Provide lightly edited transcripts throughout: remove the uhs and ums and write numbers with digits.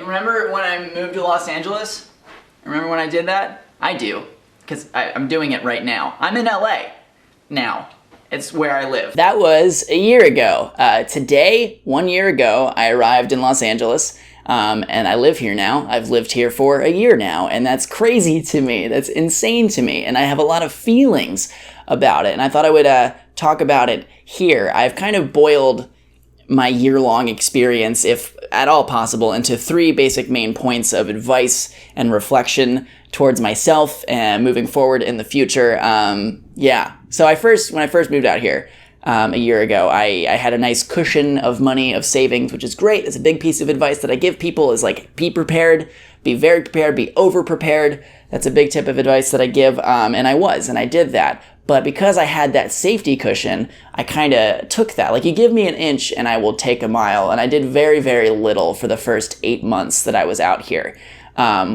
remember when I moved to Los Angeles? Remember when I did that? I do, because I'm doing it right now. I'm in LA now. It's where I live. That was a year ago. Today, 1 year ago, I arrived in Los Angeles, and I live here now. I've lived here for a year now, and that's crazy to me. That's insane to me, and I have a lot of feelings about it, and I thought I would talk about it here. I've kind of boiled my year-long experience, if at all possible, into 3 basic main points of advice and reflection towards myself and moving forward in the future. So when I first moved out here a year ago, I had a nice cushion of money, of savings, which is great. It's a big piece of advice that I give people is like, be prepared, be very prepared, be over-prepared. That's a big tip of advice that I give, and I did that. But because I had that safety cushion, I kind of took that. Like, you give me an inch and I will take a mile. And I did very, very little for the first 8 months that I was out here,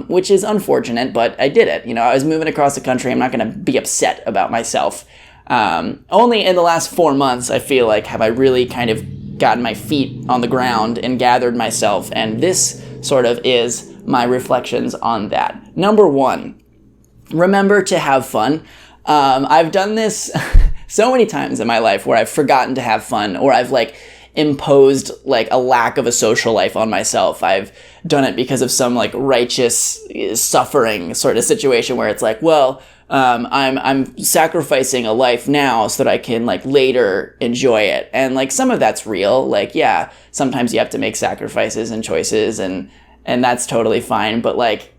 which is unfortunate, but I did it. You know, I was moving across the country. I'm not going to be upset about myself. Only in the last 4 months, I feel like, have I really kind of gotten my feet on the ground and gathered myself. And this sort of is my reflections on that. Number 1, remember to have fun. I've done this so many times in my life where I've forgotten to have fun, or I've imposed a lack of a social life on myself. I've done it because of some righteous suffering sort of situation where it's I'm sacrificing a life now so that I can later enjoy it. And some of that's real. Sometimes you have to make sacrifices and choices, and that's totally fine. But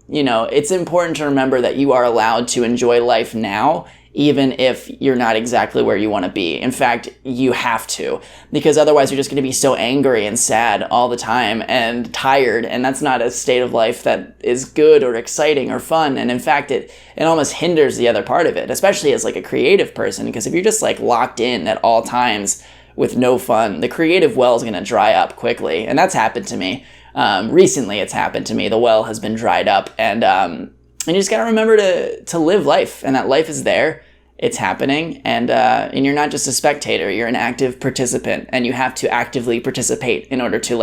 it's important to remember that you are allowed to enjoy life now, even if you're not exactly where you want to be. In fact, you have to, because otherwise you're just going to be so angry and sad all the time and tired, and that's not a state of life that is good or exciting or fun. And in fact, it almost hinders the other part of it, especially as a creative person, because if you're just locked in at all times with no fun, the creative well is going to dry up quickly. And that's happened to me. Recently it's happened to me. The well has been dried up, and you just gotta remember to live life, and that life is there, it's happening, and you're not just a spectator, you're an active participant, and you have to actively participate in order to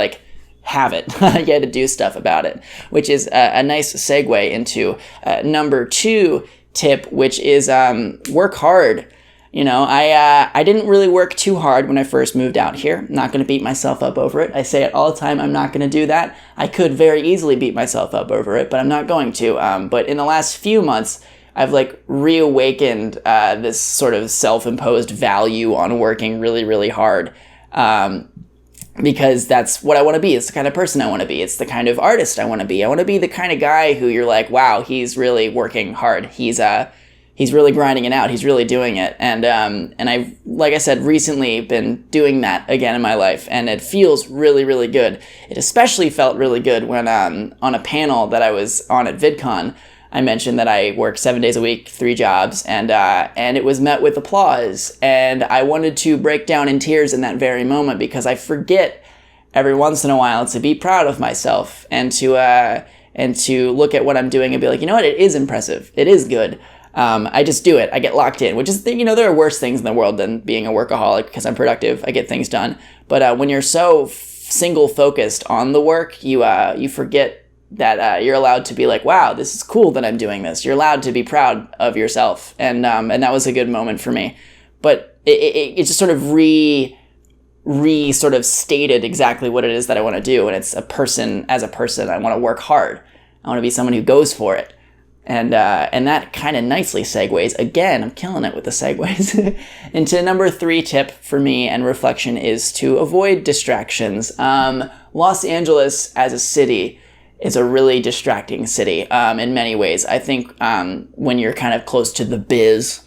have it. You had to do stuff about it, which is a nice segue into number 2 tip, which is work hard. You know, I didn't really work too hard when I first moved out here. I'm not going to beat myself up over it. I say it all the time, I'm not going to do that. I could very easily beat myself up over it, but I'm not going to. But in the last few months, I've reawakened this sort of self-imposed value on working really, really hard. Because that's what I want to be. It's the kind of person I want to be. It's the kind of artist I want to be. I want to be the kind of guy who you're wow, he's really working hard. He's really grinding it out. He's really doing it. And I've, like I said, recently been doing that again in my life. And it feels really, really good. It especially felt really good when on a panel that I was on at VidCon, I mentioned that I work 7 days a week, 3 jobs, and it was met with applause. And I wanted to break down in tears in that very moment, because I forget every once in a while to be proud of myself and to look at what I'm doing and be you know what, it is impressive. It is good. I just do it. I get locked in, which is, there are worse things in the world than being a workaholic, because I'm productive. I get things done. But when you're so single focused on the work, you forget that you're allowed to be wow, this is cool that I'm doing this. You're allowed to be proud of yourself. And that was a good moment for me. But it just sort of sort of stated exactly what it is that I want to do. And it's as a person, I want to work hard. I want to be someone who goes for it. And that kind of nicely segues, again, I'm killing it with the segues, into number 3 tip for me and reflection is to avoid distractions. Los Angeles as a city is a really distracting city in many ways. I think when you're kind of close to the biz,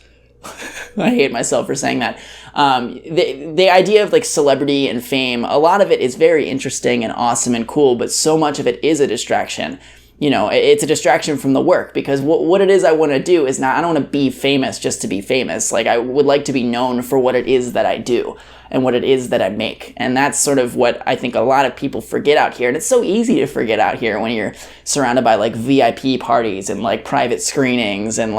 I hate myself for saying that, the idea of celebrity and fame, a lot of it is very interesting and awesome and cool, but so much of it is a distraction. It's a distraction from the work, because what it is I want to do is not, I don't want to be famous just to be famous. I would like to be known for what it is that I do and what it is that I make. And that's sort of what I think a lot of people forget out here. And it's so easy to forget out here when you're surrounded by VIP parties and private screenings and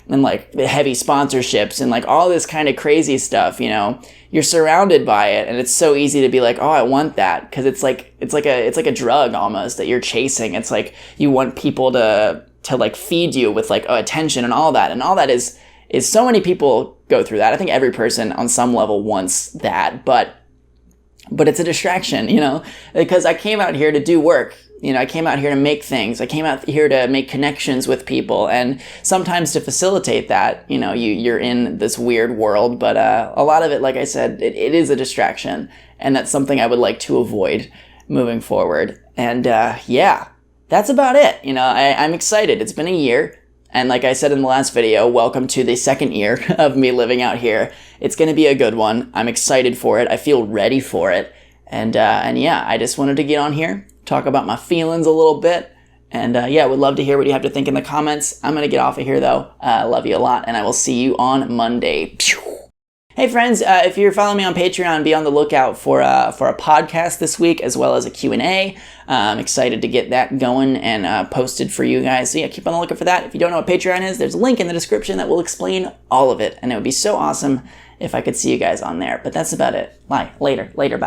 and like the heavy sponsorships and like all this kind of crazy stuff, you know, you're surrounded by it, and it's so easy to be like, oh, I want that, because it's like a drug almost that you're chasing. It's like you want people to like feed you with like attention and all that is so many people go through that. I think every person on some level wants that, but it's a distraction, you know, because I came out here to do work. You know, I came out here to make things. I came out here to make connections with people. And sometimes to facilitate that, you know, you're in this weird world. But a lot of it, like I said, it is a distraction. And that's something I would like to avoid moving forward. And yeah, that's about it. You know, I'm excited. It's been a year. And like I said in the last video, welcome to the second year of me living out here. It's going to be a good one. I'm excited for it. I feel ready for it. And yeah, I just wanted to get on here, talk about my feelings a little bit. And yeah, would love to hear what you have to think in the comments. I'm going to get off of here though. I love you a lot, and I will see you on Monday. Hey friends, if you're following me on Patreon, be on the lookout for a podcast this week, as well as a Q&A. I'm excited to get that going and posted for you guys. So yeah, keep on the lookout for that. If you don't know what Patreon is, there's a link in the description that will explain all of it. And it would be so awesome if I could see you guys on there. But that's about it. Bye. Later. Bye.